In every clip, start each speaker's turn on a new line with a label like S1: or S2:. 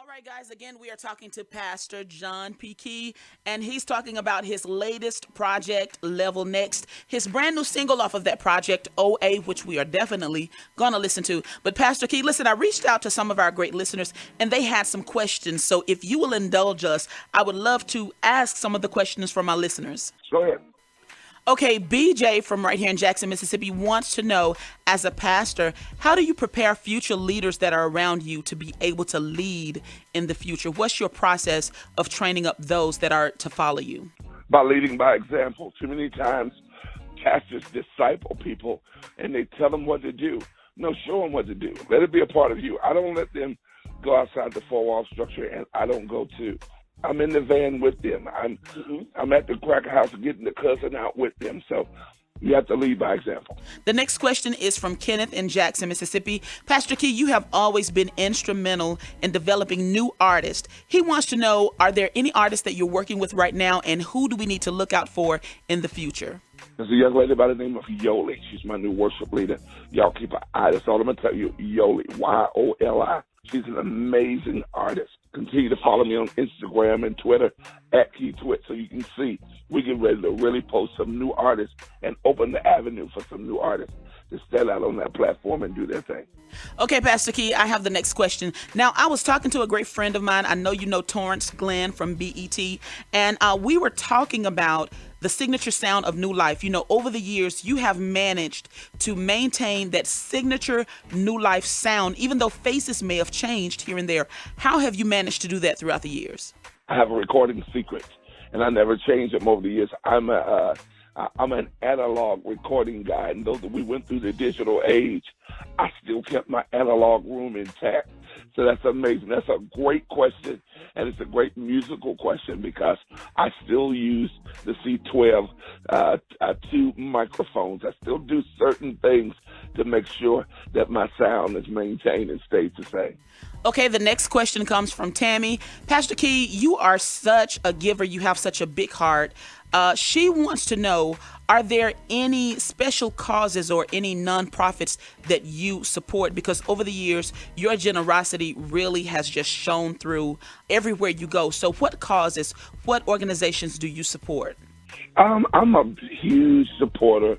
S1: All right, guys, again, we are talking to Pastor John P Kee, and he's talking about his latest project, Level Next, his brand new single off of that project, OA, which we are definitely going to listen to. But Pastor Kee, listen, I reached out to some of our great listeners, and they had some questions. So if you will indulge us, I would love to ask some of the questions from our listeners.
S2: Go ahead.
S1: Okay, BJ from right here in Jackson, Mississippi wants to know, as a pastor, how do you prepare future leaders that are around you to be able to lead in the future? What's your process of training up those that are to follow you?
S2: By leading by example. Too many times, pastors disciple people and they tell them what to do. No, show them what to do. Let it be a part of you. I don't let them go outside the four-wall structure, and I don't go too. I'm in the van with them. I'm at the cracker house getting the cousin out with them. So you have to lead by example.
S1: The next question is from Kenneth in Jackson, Mississippi. Pastor Kee, you have always been instrumental in developing new artists. He wants to know, are there any artists that you're working with right now, and who do we need to look out for in the future?
S2: There's a young lady by the name of Yoli. She's my new worship leader. Y'all keep an eye. That's all I'm going to tell you. Yoli, Yoli. She's an amazing artist. Continue to follow me on Instagram and Twitter at KeeTwit so you can see we get ready to really post some new artists and open the avenue for some new artists to stand out on that platform and do their thing.
S1: Okay, Pastor Kee, I have the next question. Now, I was talking to a great friend of mine. I know you know Torrance Glenn from BET, and we were talking about the signature sound of New Life. You know, over the years, you have managed to maintain that signature New Life sound, even though faces may have changed here and there. How have you managed to do that throughout the years?
S2: I have a recording secret, and I never changed them over the years. I'm an analog recording guy, and though we went through the digital age, I still kept my analog room intact. So that's amazing. That's a great question, and it's a great musical question because I still use the C12 two microphones. I still do certain things to make sure that my sound is maintained and stays the same.
S1: Okay, the next question comes from Tammy. Pastor Kee, you are such a giver. You have such a big heart. She wants to know, are there any special causes or any nonprofits that you support? Because over the years, your generosity really has just shown through everywhere you go. So what causes, what organizations do you support?
S2: I'm a huge supporter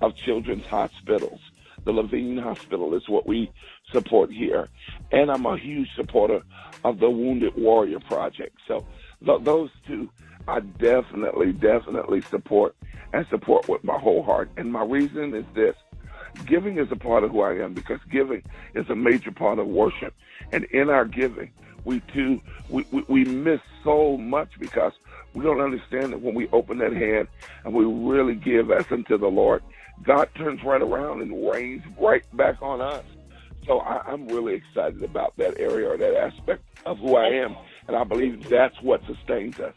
S2: of children's hospitals. The Levine Hospital is what we support here. And I'm a huge supporter of the Wounded Warrior Project. So those two I definitely support and support with my whole heart. And my reason is this. Giving is a part of who I am because giving is a major part of worship. And in our giving, we miss so much because we don't understand that when we open that hand and we really give as unto the Lord, God turns right around and rains right back on us. So I'm really excited about that area or that aspect of who I am. And I believe that's what sustains us.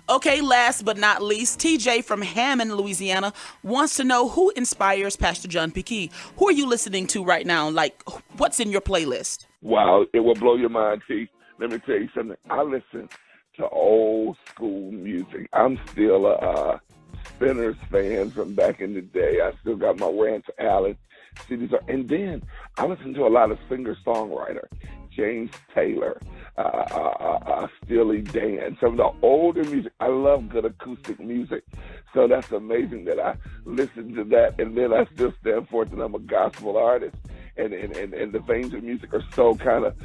S1: Okay, last but not least, TJ from Hammond, Louisiana, wants to know who inspires Pastor John P Kee. Who are you listening to right now? Like, what's in your playlist?
S2: Wow, it will blow your mind, T. Let me tell you something. I listen to old school music. I'm still a Spinners fan from back in the day. I still got my Rance Allen CDs. And then I listen to a lot of singer-songwriter. James Taylor, Steely Dan, some of the older music. I love good acoustic music. So that's amazing that I listen to that. And then I still stand for it that I'm a gospel artist. And the veins of music are so kind of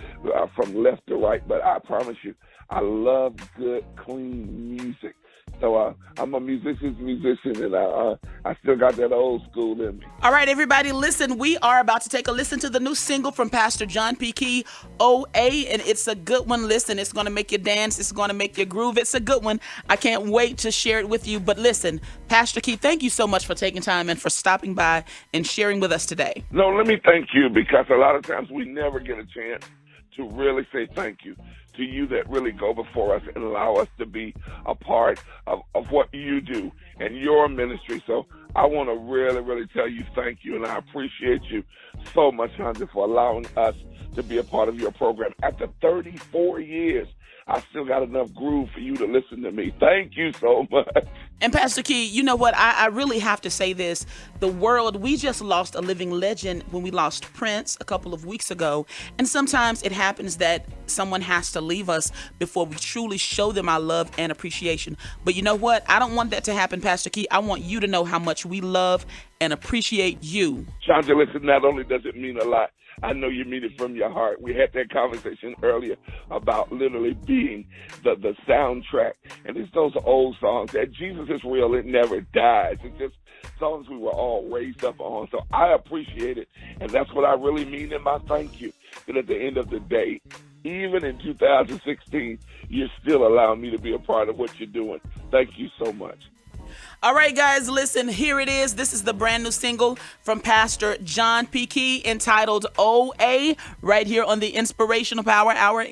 S2: from left to right. But I promise you, I love good, clean music. So I'm a musician's musician, and I still got that old school in me.
S1: All right, everybody, listen. We are about to take a listen to the new single from Pastor John P Kee, OA, and it's a good one. Listen, it's going to make you dance. It's going to make you groove. It's a good one. I can't wait to share it with you. But listen, Pastor Kee, thank you so much for taking time and for stopping by and sharing with us today.
S2: No, let me thank you because a lot of times we never get a chance to really say thank you to you that really go before us and allow us to be a part of what you do and your ministry. So I want to really tell you thank you, and I appreciate you so much, Chandra, for allowing us to be a part of your program. After 34 years, I still got enough groove for you to listen to me. Thank you so much.
S1: And Pastor Key, you know what? I really have to say this. The world, we just lost a living legend when we lost Prince a couple of weeks ago. And sometimes it happens that someone has to leave us before we truly show them our love and appreciation. But you know what? I don't want that to happen, Pastor Key. I want you to know how much we love and appreciate you.
S2: Chandra, listen, not only does it mean a lot, I know you mean it from your heart. We had that conversation earlier about literally being the soundtrack. And it's those old songs that Jesus is real, it never dies. It's just songs we were all raised up on. So I appreciate it. And that's what I really mean in my thank you. That at the end of the day, even in 2016, you're still allowing me to be a part of what you're doing. Thank you so much.
S1: All right, guys, listen, here it is. This is the brand new single from Pastor John P Kee entitled OA right here on the Inspirational Power Hour.